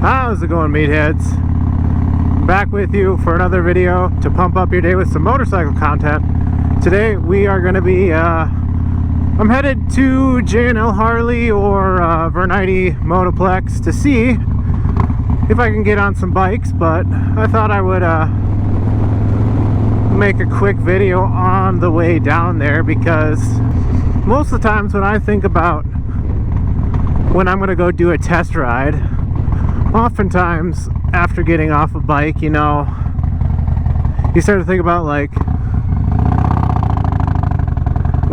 How's it going, meatheads? Back with you for another video to pump up your day with some motorcycle content. Today we are going to be I'm headed to J&L Harley or Vernite Motoplex to see if I can get on some bikes, but I thought I would make a quick video on the way down there, because most of the times when I think about when I'm going to go do a test ride, oftentimes after getting off a bike, you know, you start to think about, like,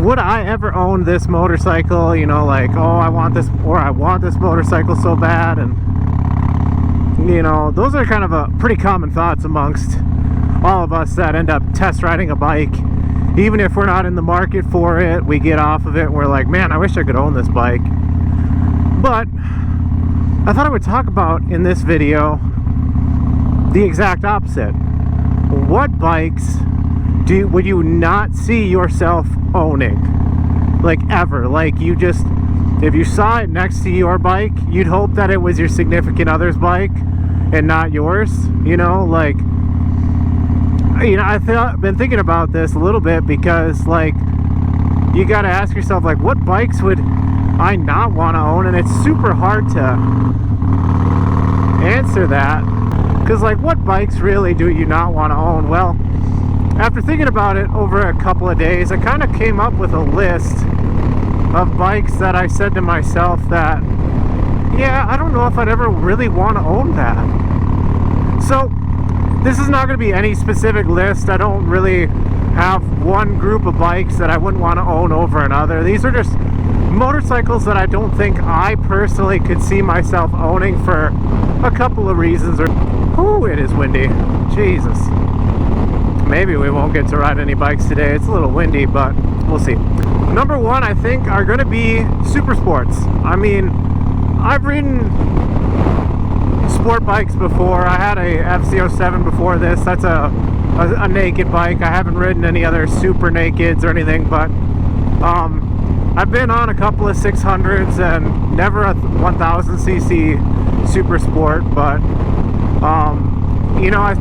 would I ever own this motorcycle? You know, like, oh, I want this motorcycle so bad. And you know, those are kind of a pretty common thoughts amongst all of us that end up test riding a bike. Even if we're not in the market for it, we get off of it and we're like, man, I wish I could own this bike. But I thought I would talk about in this video the exact opposite. What bikes would you not see yourself owning? Like, ever. Like, you just, if you saw it next to your bike, you'd hope that it was your significant other's bike and not yours. You know, like, you know, I've been thinking about this a little bit, because, like, you got to ask yourself, like, what bikes would I not want to own? And it's super hard to answer that, because, like, what bikes really do you not want to own? Well, after thinking about it over a couple of days, I kind of came up with a list of bikes that I said to myself that, yeah, I don't know if I'd ever really want to own that. So this is not going to be any specific list. I don't really have one group of bikes that I wouldn't want to own over another. These are just motorcycles that I don't think I personally could see myself owning for a couple of reasons. Ooh, it is windy. Jesus. Maybe we won't get to ride any bikes today. It's a little windy, but we'll see. Number one, I think, are going to be super sports. I mean, I've ridden sport bikes before. I had a FZ07 before this. That's a naked bike. I haven't ridden any other super nakeds or anything, but I've been on a couple of 600s and never a 1000cc super sport. But you know,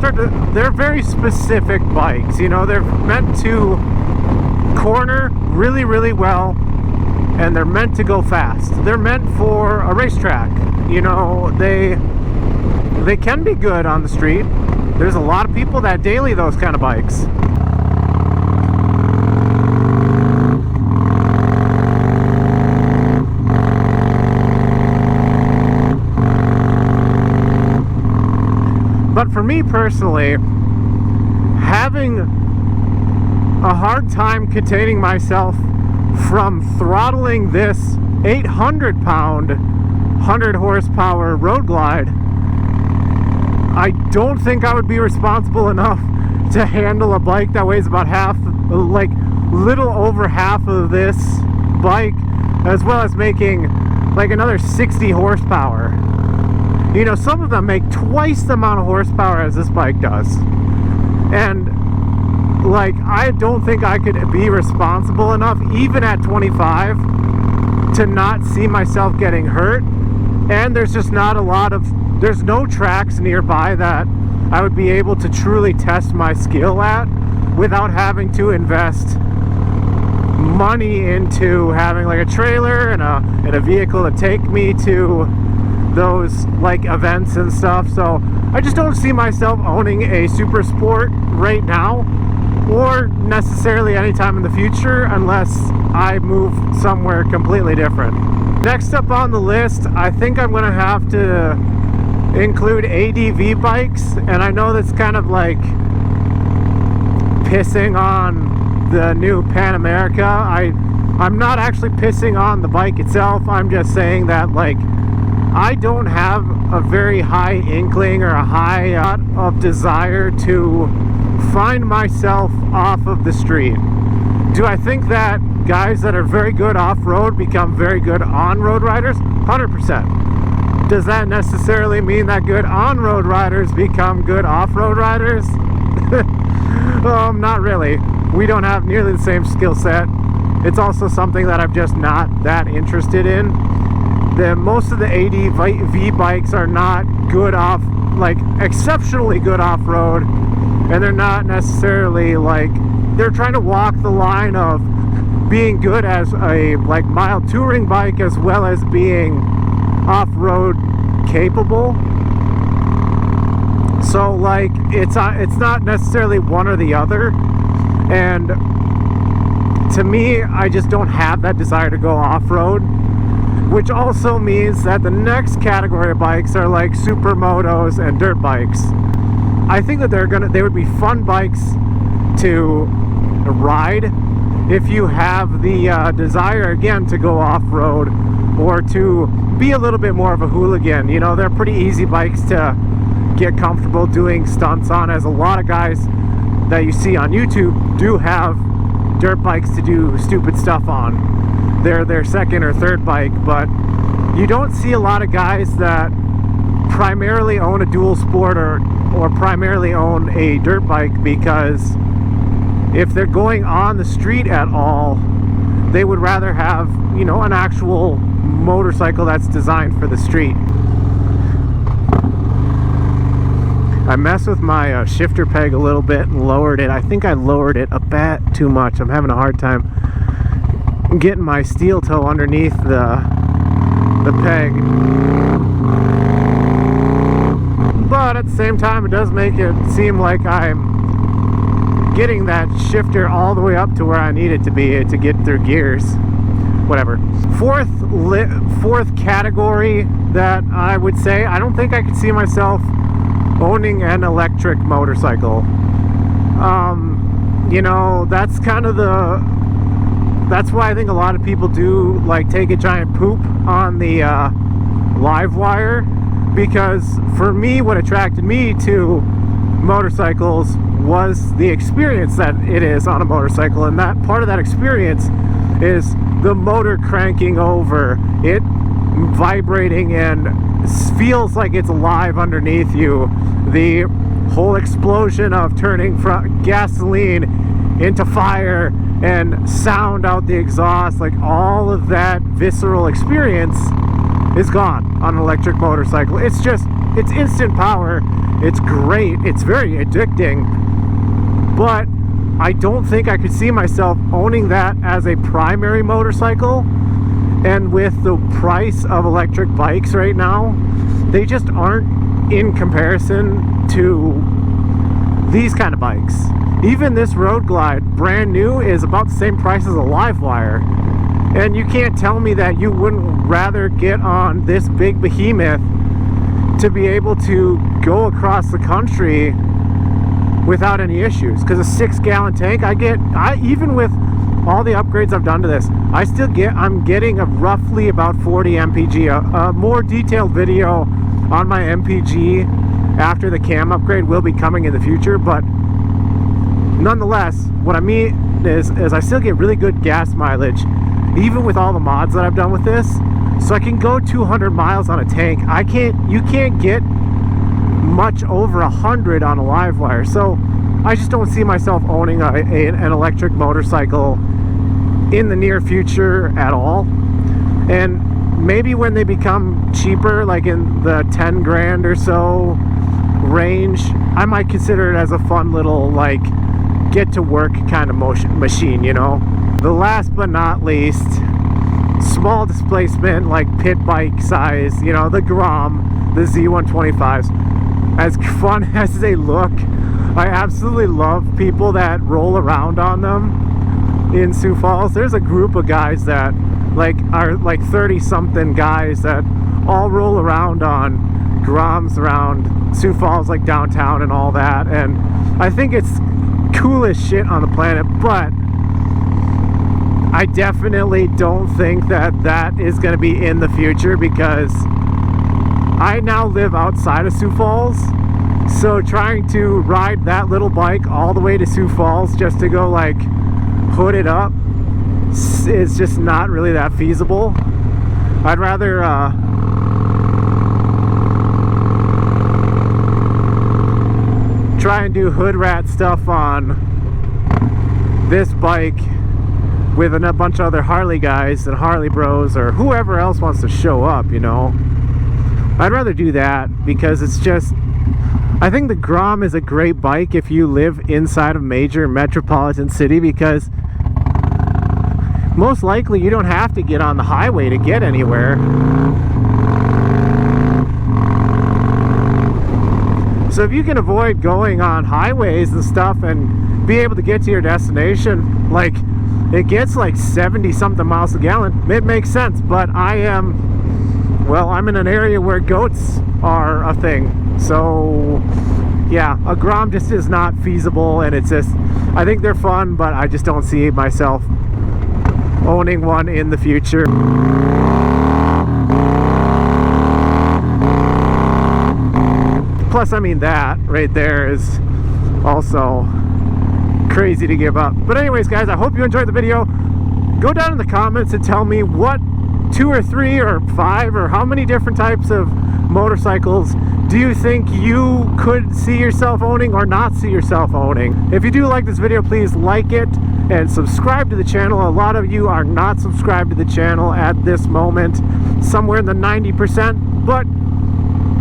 they're very specific bikes. You know, they're meant to corner really, really well, and they're meant to go fast. They're meant for a racetrack. You know, they can be good on the street. There's a lot of people that daily those kind of bikes. But for me personally, having a hard time containing myself from throttling this 800-pound, 100-horsepower Road Glide, I don't think I would be responsible enough to handle a bike that weighs about half, like little over half of this bike, as well as making like another 60 horsepower. You know, some of them make twice the amount of horsepower as this bike does. And, like, I don't think I could be responsible enough, even at 25, to not see myself getting hurt. And there's just not a lot of, there's no tracks nearby that I would be able to truly test my skill at without having to invest money into having, like, a trailer and a vehicle to take me to those, like, events and stuff. So I just don't see myself owning a super sport right now, or necessarily anytime in the future, unless I move somewhere completely different. Next up on the list, I think I'm gonna have to include ADV bikes, and I know that's kind of like pissing on the new Pan America. I'm not actually pissing on the bike itself. I'm just saying that, like, I don't have a very high inkling or a high of desire to find myself off of the street. Do I think that guys that are very good off-road become very good on-road riders? 100%. Does that necessarily mean that good on-road riders become good off-road riders? Not really. We don't have nearly the same skill set. It's also something that I'm just not that interested in. most of the ADV bikes are not good off, like exceptionally good off-road, and they're not necessarily like, they're trying to walk the line of being good as a like mild touring bike as well as being off-road capable. So like it's not necessarily one or the other, and to me, I just don't have that desire to go off-road, which also means that the next category of bikes are like supermotos and dirt bikes. I think that they would be fun bikes to ride if you have the desire, again, to go off-road or to be a little bit more of a hooligan. You know, they're pretty easy bikes to get comfortable doing stunts on, as a lot of guys that you see on YouTube do have dirt bikes to do stupid stuff on. They're their second or third bike, but you don't see a lot of guys that primarily own a dual sport or primarily own a dirt bike, because if they're going on the street at all, they would rather have, you know, an actual motorcycle that's designed for the street. I messed with my shifter peg a little bit and lowered it. I think I lowered it a bit too much. I'm having a hard time getting my steel toe underneath the peg. But at the same time, it does make it seem like I'm getting that shifter all the way up to where I need it to be to get through gears. Whatever. Fourth category that I would say, I don't think I could see myself owning an electric motorcycle. You know, that's kind of that's why I think a lot of people do like take a giant poop on the Livewire, because for me, what attracted me to motorcycles was the experience that it is on a motorcycle, and that part of that experience is the motor cranking over, it vibrating and feels like it's alive underneath you, the whole explosion of turning from gasoline into fire and sound out the exhaust, like all of that visceral experience is gone on an electric motorcycle. It's instant power, it's great, it's very addicting, but I don't think I could see myself owning that as a primary motorcycle. And with the price of electric bikes right now, they just aren't in comparison to these kind of bikes. Even this Road Glide, brand new, is about the same price as a Livewire. And you can't tell me that you wouldn't rather get on this big behemoth to be able to go across the country without any issues. Because a 6-gallon tank, even with all the upgrades I've done to this, I'm getting a roughly about 40 mpg. A more detailed video on my MPG after the cam upgrade will be coming in the future, but nonetheless, what I mean is I still get really good gas mileage, even with all the mods that I've done with this. So I can go 200 miles on a tank. You can't get much over 100 on a Livewire. So I just don't see myself owning an electric motorcycle in the near future at all. And maybe when they become cheaper, like in the 10 grand or so range, I might consider it as a fun little like get to work kind of machine, you know. The last but not least, small displacement, like pit bike size, you know, the Grom, the Z125s. As fun as they look, I absolutely love people that roll around on them in Sioux Falls. There's a group of guys that are 30-something guys that all roll around on Groms around Sioux Falls, like downtown and all that, and I think it's coolest shit on the planet. But I definitely don't think that is going to be in the future, because I now live outside of Sioux Falls, so trying to ride that little bike all the way to Sioux Falls just to go like hood it up is just not really that feasible. I'd rather try and do hood rat stuff on this bike with a bunch of other Harley guys and Harley bros or whoever else wants to show up, you know. I'd rather do that because it's just, I think the Grom is a great bike if you live inside a major metropolitan city, because most likely you don't have to get on the highway to get anywhere. So if you can avoid going on highways and stuff and be able to get to your destination, like it gets like 70 something miles a gallon, it makes sense. But I'm in an area where goats are a thing, so yeah, a Grom just is not feasible. And it's just, I think they're fun, but I just don't see myself owning one in the future. Plus, I mean, that right there is also crazy to give up. But anyways, guys, I hope you enjoyed the video. Go down in the comments and tell me what 2 or 3 or 5 or how many different types of motorcycles do you think you could see yourself owning or not see yourself owning. If you do like this video, please like it and subscribe to the channel. A lot of you are not subscribed to the channel at this moment, somewhere in the 90%, but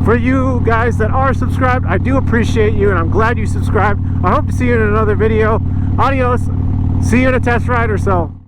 for you guys that are subscribed, I do appreciate you, and I'm glad you subscribed. I hope to see you in another video. Adios. See you in a test ride or so.